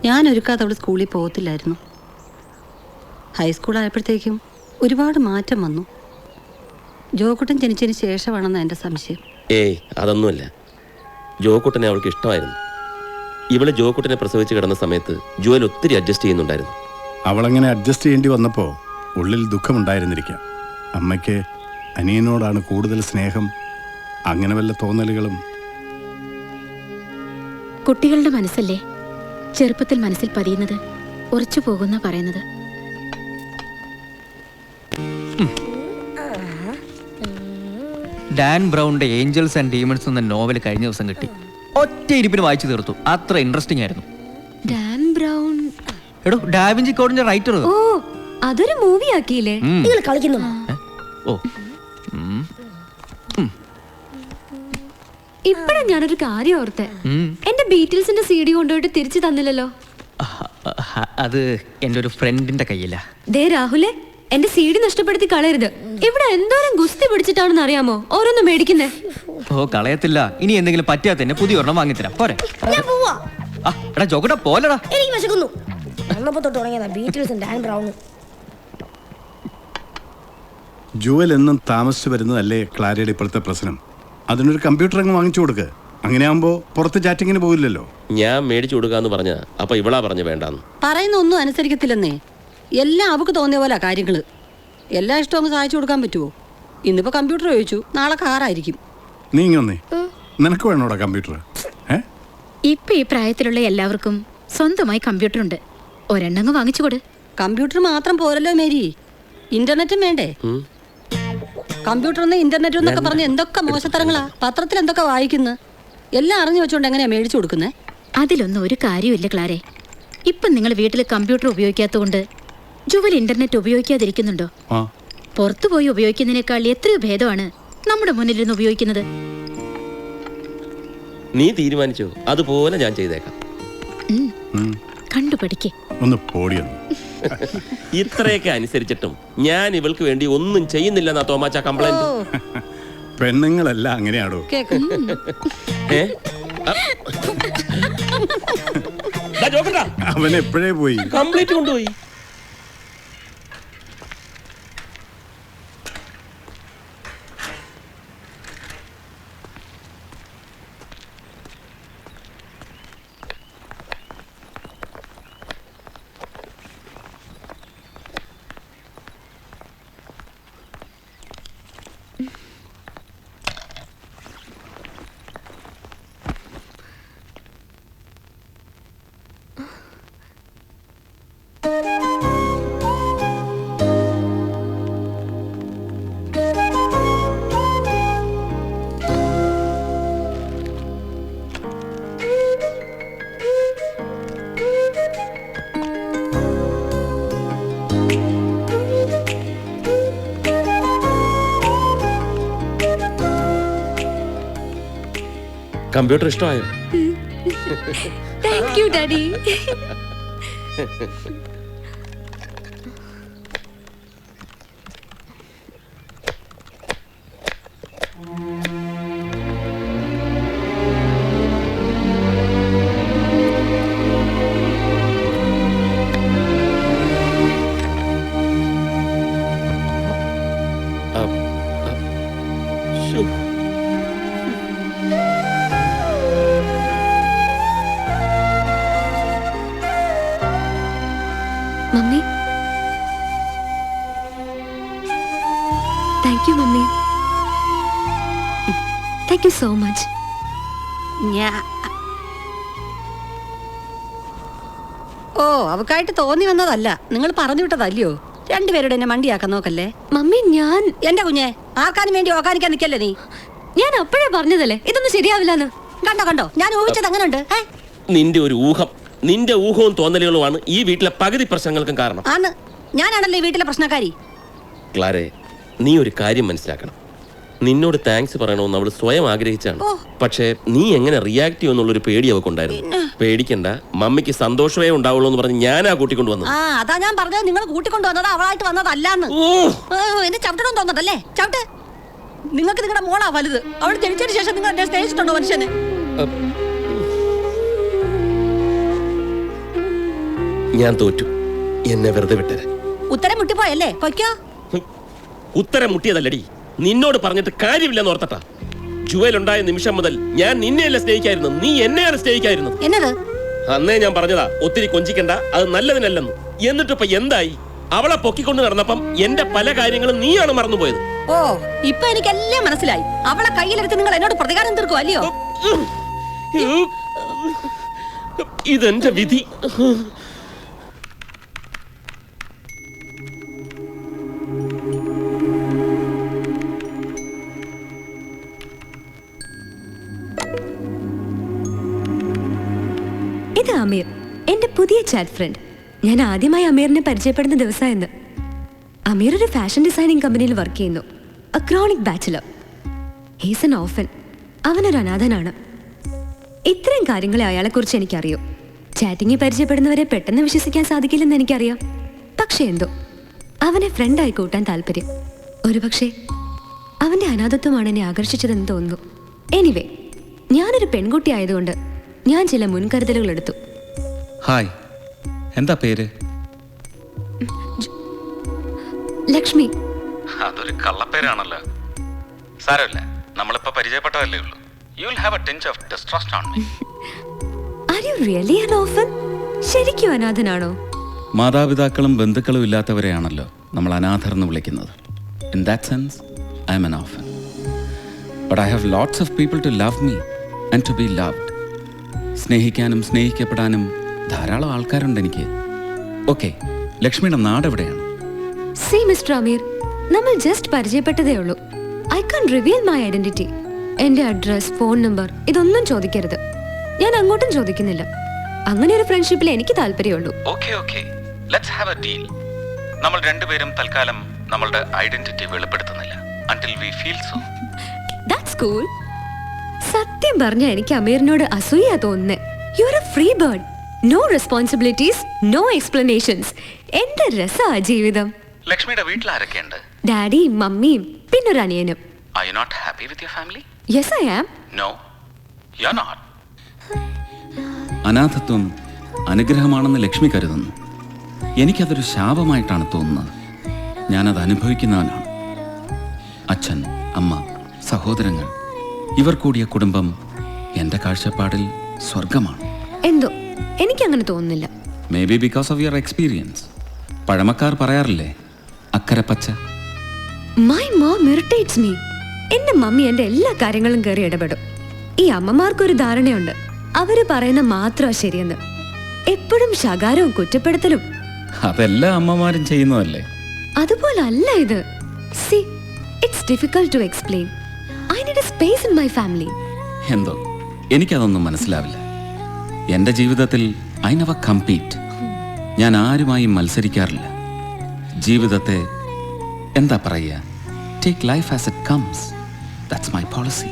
ഞാൻ ഒരുക്കാതെ അവൾ സ്കൂളിൽ പോകത്തില്ലായിരുന്നു. ഹൈസ്കൂളായപ്പോഴത്തേക്കും ഒരുപാട് മാറ്റം വന്നു. ജോക്കുട്ടൻ ജനിച്ചതിന് ശേഷമാണെന്ന് എൻ്റെ സംശയം. ഏയ് അതൊന്നുമല്ല. ജോക്കുട്ടനെ അവൾക്ക് ഇഷ്ടമായിരുന്നു. ഇവള് ജോക്കുട്ടനെ പ്രസവിച്ച് കിടന്ന സമയത്ത് ജോൽ ഒത്തിരി അഡ്ജസ്റ്റ് ചെയ്യുന്നുണ്ടായിരുന്നു. അവളങ്ങനെ അഡ്ജസ്റ്റ് ചെയ്യേണ്ടി വന്നപ്പോൾ ഉള്ളിൽ ദുഃഖമുണ്ടായിരുന്നിരിക്കാം. അമ്മയ്ക്ക് അനിയനോടാണ് കൂടുതൽ സ്നേഹം, അങ്ങനെ വല്ല തോന്നലുകളും. കുട്ടികളുടെ മനസ്സല്ലേ ചെറുപ്പത്തിൽ മനസ്സിൽ പതിയുന്നത്, ഉറച്ചു പോകുന്ന പറയുന്നത്. ഡാൻ ബ്രൗണിന്റെ ഏഞ്ചൽസ് ആൻഡ് ഡീമൺസ് എന്ന നോവൽ കഴിഞ്ഞ ദിവസം കിട്ടി. ഒറ്റ ഇരിപ്പിന് വായിച്ചു തീർത്തു. അത്ര ഇൻട്രസ്റ്റിംഗ് ആയിരുന്നു. ഡാൻ ബ്രൗൺ എടോ ഡാവിഞ്ചി കോഡിന്റെ റൈറ്റർ. ഓ അതൊരു മൂവി ആക്കിയില്ലേ? നിങ്ങൾ കളിക്കുന്നു. ഓ ഇപ്പഴാ ഞാനൊരു കാര്യം ഓർത്തെ. എന്റെ ബീറ്റിൽസിന്റെ CD കൊണ്ടുപോയിട്ട് തിരിച്ചു തന്നില്ലല്ലോ. അത് എന്റെ ഒരു ഫ്രണ്ടിന്റെ കയ്യില. ദേ രാഹുലെ, എന്റെ CD നഷ്ടപ്പെടുത്തി കളയരുത്. ഇവിടെ എന്തോരം ഗുസ്തി പിടിച്ചിട്ടാണെന്ന് അറിയാമോ ഓരോന്ന് മേടിക്കുന്നേ. ഓ കളയത്തില്ല. ഇനി എന്തെങ്കിലും പറ്റിയാ തന്നെ പുതിയ ഒരെണ്ണം വാങ്ങിത്തരാം. പോരെ? എടാ ജോക്കട്ടാ പോലടാ. എനിക്ക് വിശക്കുന്നു. ബീറ്റിൽസും ഡാൻ ബ്രൗണും. ജുവൽ എന്നും താമസിച്ചു വരുന്നതല്ലേ ക്ലാരയുടെ ഇപ്പോഴത്തെ പ്രശ്നം. അതിനൊരു കമ്പ്യൂട്ടർ അങ്ങ് വാങ്ങിച്ചു കൊടുക്ക്. അങ്ങനെയാകുമ്പോൾ പുറത്ത് ചാറ്റിങ്ങിന് പോകില്ലല്ലോ. ഞാൻ മേടിച്ചു കൊടുക്കാന്ന് പറഞ്ഞ അപ്പൊ ഇവളാ പറഞ്ഞ വേണ്ടാന്ന്. പറയുന്ന ഒന്നും അനുസരിക്കത്തില്ലെന്നേ. എല്ലാം അവക്ക് തോന്നിയ പോലെ കാര്യങ്ങള്. എല്ലാ ഇഷ്ടവും അങ്ങ് സഹായിച്ചു കൊടുക്കാൻ പറ്റുമോ? ഇന്നിപ്പോ കമ്പ്യൂട്ടർ ചോദിച്ചു, നാളെ കാറായിരിക്കും. നീ ഇങ്ങൊന്നേ, നിനക്ക് വേണോടാ കമ്പ്യൂട്ടർ? ഇപ്പൊ ഈ പ്രായത്തിലുള്ള എല്ലാവർക്കും സ്വന്തമായി കമ്പ്യൂട്ടർ ഉണ്ട്. ഒരെണ്ണങ്ങ് വാങ്ങിച്ചു കൊടു. കമ്പ്യൂട്ടർ മാത്രം പോരല്ലോ മേരി, ഇന്റർനെറ്റും വേണ്ടേ? കമ്പ്യൂട്ടറിന്ന് ഇന്റർനെറ്റ് എന്നൊക്കെ പറഞ്ഞ് എന്തൊക്കെ മോശത്തരങ്ങളാ. പത്രത്തിൽ എന്തൊക്കെ വായിക്കുന്നു. എല്ലാം അറിഞ്ഞു വെച്ചോണ്ട് എങ്ങനെയാ മേടിച്ചു കൊടുക്കുന്നേ? അതിലൊന്നും ഒരു കാര്യമില്ല ക്ലാരെ. ഇപ്പം നിങ്ങൾ വീട്ടിൽ കമ്പ്യൂട്ടർ ഉപയോഗിക്കാത്തതുകൊണ്ട് ജുവൽ ഇന്റർനെറ്റ് ഉപയോഗിക്കാതിരിക്കുന്നുണ്ടോ? പുറത്തു പോയി ഉപയോഗിക്കുന്നതിനേക്കാൾ എത്രയോ ഭേദമാണ് നമ്മുടെ മുന്നിലിരുന്ന് ഉപയോഗിക്കുന്നത്. നീ തീരുമാനിച്ചോ, അതുപോലെ ഞാൻ ചെയ്തേക്കാം. കണ്ടുപഠിക്കേ. ഒന്ന് പോടിയൊന്നു. ഇത്രയൊക്കെ അനുസരിച്ചിട്ടും ഞാൻ ഇവൾക്ക് വേണ്ടി ഒന്നും ചെയ്യുന്നില്ലെന്നാ തോമാച്ച കംപ്ലൈന്റ്. പെണ്ണുങ്ങളെല്ലാം അങ്ങനെയാണോ? അവൻ എപ്പോഴേ പോയി? കംപ്ലീറ്റ് കൊണ്ടുപോയി. കമ്പ്യൂട്ടർ ഇഷ്ടമായോ? Thank you daddy. Mummy, thank you mummy. Thank you so much. Oh, അവക്കായിട്ട് തോന്നി വന്നതല്ല, നിങ്ങൾ പറഞ്ഞു വിട്ടതല്ലയോ? രണ്ടുപേരുടെ എന്നെ മണ്ടിയാക്കാൻ നോക്കല്ലേ. മമ്മി, ഞാൻ എന്റെ കുഞ്ഞെ ആർക്കാനും വേണ്ടി ഓക്കാനിക്കാൻ നിൽക്കല്ലേ നീ. ഞാൻ അപ്പോഴേ പറഞ്ഞതല്ലേ ഇതൊന്നും ശരിയാവില്ലെന്ന്. കണ്ടോ കണ്ടോ, ഞാൻ ഊഹിച്ചത് അങ്ങനെ ഉണ്ട്. നിന്റെ ഒരു ഊഹം, നിന്റെ ഊഹവും തോന്നലുകളുമാണ് ഈ വീട്ടിലെ പകുതി പ്രശ്നങ്ങൾക്കും കാരണം. ആണ്, ഞാനാണല്ലോ ഈ വീട്ടിലെ പ്രശ്നക്കാരി. ക്ലാരെ, നീ ഒരു കാര്യം മനസ്സിലാക്കണം. നിന്നോട് താങ്ക്സ് പറയണമെന്ന് അവൾ സ്വയം ആഗ്രഹിച്ചാണ്. പക്ഷേ നീ എങ്ങനെ റിയാക്ട് ചെയ്യുമെന്നുള്ളൊരു പേടി അവൾക്കുണ്ടായിരുന്നു. പേടിക്കണ്ട, മമ്മിക്ക് സന്തോഷമേ ഉണ്ടാവുള്ളൂ എന്ന് പറഞ്ഞ് ഞാനാ കൂട്ടിക്കൊണ്ടു വന്നത്. അതാ ഞാൻ പറഞ്ഞത്, നിങ്ങൾ കൂട്ടിക്കൊണ്ടു വന്നത് അവളായിട്ട് വന്നതല്ലാന്ന്. എന്നെ ചവിട്ടണം തോന്നതല്ലേ? ചവിട്ട്. നിങ്ങൾക്ക് നിങ്ങളുടെ മോളാ വലുത്. അവൾ ജനിച്ചതിന് ശേഷം നിങ്ങൾ എന്നെ സ്നേഹിച്ചിട്ടുണ്ടോ മനുഷ്യനെ? ഞാൻ തോറ്റു. എന്നെ വെറുതെ വിട്ടത്. ഉത്തരം മുട്ടിപ്പോയല്ലേ? പൊയ്ക്കോ. ഉത്തരം മുട്ടിയതല്ലടി, നിന്നോട് പറഞ്ഞിട്ട് കാര്യമില്ലെന്ന് ഓർത്തട്ടാ. ജുവൽ ഉണ്ടായ നിമിഷം മുതൽ ഞാൻ നിന്നെയല്ല സ്നേഹിക്കായിരുന്നു, നീ എന്നെയാണ് സ്നേഹിക്കായിരുന്നത്. എന്നത്? അന്നേ ഞാൻ പറഞ്ഞതാ ഒത്തിരി കൊഞ്ചിക്കണ്ട, അത് നല്ലതിനല്ലെന്ന്. എന്നിട്ടിപ്പോ എന്തായി? അവളെ പൊക്കിക്കൊണ്ട് നടന്നപ്പം എന്റെ പല കാര്യങ്ങളും നീയാണ് മറന്നുപോയത്. ഓ, ഇപ്പൊ എനിക്കെല്ലാം മനസ്സിലായി. അവളെ കയ്യിലെടുത്ത് നിങ്ങൾ എന്നോട് പ്രതികാരം തീർക്കും അല്ലയോ? ഇതെന്റെ വിധി. ഇത് അമീർ, എന്റെ പുതിയ ചാറ്റ് ഫ്രണ്ട്. ഞാൻ ആദ്യമായി അമീറിനെ പരിചയപ്പെടുന്ന ദിവസമായിരുന്നു. അമീർ ഒരു ഫാഷൻ ഡിസൈനിങ് കമ്പനിയിൽ വർക്ക് ചെയ്യുന്നു. A chronic bachelor. He's an orphan. അവനൊരു അനാഥനാണ്. ഇത്രയും കാര്യങ്ങളെ അയാളെക്കുറിച്ച് എനിക്കറിയൂ. ചാറ്റിങ്ങിൽ പരിചയപ്പെടുന്നവരെ പെട്ടെന്ന് വിശ്വസിക്കാൻ സാധിക്കില്ലെന്ന് എനിക്കറിയാം. പക്ഷെ എന്തോ അവനെ ഫ്രണ്ടായി കൂട്ടാൻ താല്പര്യം. ഒരുപക്ഷെ അവന്റെ അനാഥത്വമാണ് എന്നെ ആകർഷിച്ചതെന്ന് തോന്നുന്നു. എനിവേ, ഞാനൊരു പെൺകുട്ടി ആയതുകൊണ്ട് ഞാൻ ചില മുൻകരുതലുകൾ എടുത്തു. ഹായ്, എന്താ പേര്? ലക്ഷ്മി. അതൊരു കള്ളപ്പേരാണല്ലോ. സാരമില്ല, നമ്മളിപ്പോ പരിചയപ്പെട്ടതല്ലേ ഉള്ളൂ. You will have a tinge of distrust on me. Are you really an orphan? ശരിക്കും അനാഥനാണോ? മാതാപിതാക്കളും ബന്ധുക്കളും ഇല്ലാത്തവരെയാണല്ലോ നമ്മൾ അനാഥർ എന്ന് വിളിക്കുന്നത്. In that sense I am an orphan. But I have lots of people to love me and to be loved. സ്നേഹിക്കാനും സ്നേഹിക്കപ്പെടാനും ധാരാളം ആൾക്കാരുണ്ട് എനിക്ക്. ഓക്കെ, ലക്ഷ്മിയുടെ നാട് എവിടെയാണ്? സി മിസ്റ്റർ അമീർ, നമ്മൾ ജസ്റ്റ് പരിചയപ്പെട്ടതേ ഉള്ളൂ. I can reveal my identity. എന്റെ അഡ്രസ്, ഫോൺ നമ്പർ ഇതൊന്നും ചോദിക്കരുത്. ഞാൻ അങ്ങോട്ടും ചോദിക്കുന്നില്ല. അങ്ങനെ ഒരു ഫ്രണ്ട്ഷിപ്പിൽ എനിക്ക് താല്പര്യമുള്ളൂ. Okay okay, let's have a deal. നമ്മൾ രണ്ടുപേരും തൽക്കാലം നമ്മളുടെ ഐഡന്റിറ്റി വെളിപ്പെടുത്തുന്നില്ല until we feel so. That's cool. സത്യം പറഞ്ഞ എനിക്ക് അമീറിനോട് അസൂയ തോന്നുന്നേ. You are a free bird. No responsibilities, no explanations. എന്റെ രസാ ജീവിതം. ലക്ഷ്മിയുടെ വീട്ടിൽ ആരൊക്കെയുണ്ട്? ഡാഡിയും മമ്മിയും പിന്നൊരു അനിയനും. Are you not happy with your family? Yes, I am. No, you're not. അനാഥത്വം അനുഗ്രഹമാണെന്ന് Lakshmi കരുതുന്നു. എനിക്കതൊരു ശാപമായിട്ടാണ് തോന്നുന്നത്. ഞാനത് അനുഭവിക്കുന്നവനാണ്. അച്ഛൻ, അമ്മ, സഹോദരങ്ങൾ, ഇവർ കൂടിയ കുടുംബം എൻ്റെ കാഴ്ചപ്പാടിൽ സ്വർഗമാണ്. എന്തോ എനിക്കങ്ങനെ തോന്നുന്നില്ല. Maybe because of your experience. പഴമക്കാർ പറയാറില്ലേ, അക്കരെ പച്ച. My mom irritates me. എന്റെ മമ്മി എന്റെ എല്ലാ കാര്യങ്ങളും കയറി ഇടപെടും. ഈ അമ്മമാർക്കൊരു ധാരണയുണ്ട്, അവര് പറയുന്ന മാത്രമാ ശരിയെന്ന്. എപ്പോഴും ശകാരവും കുറ്റപ്പെടുത്തലും. അതെല്ലാ അമ്മമാരും ചെയ്യുന്നതല്ലേ? അതുപോലെ അല്ല ഇത്. See, it's difficult to explain. I need a space in my family. എന്തോ എനിക്കതൊന്നും മനസ്സിലാവില്ല. എൻ്റെ ജീവിതത്തിൽ ഐ നെവർ കമ്പീറ്റ്. ഞാൻ ആരുമായും മത്സരിക്കാറില്ല. ജീവിതത്തെ എന്താ പറയുക, take life as it comes. That's my policy.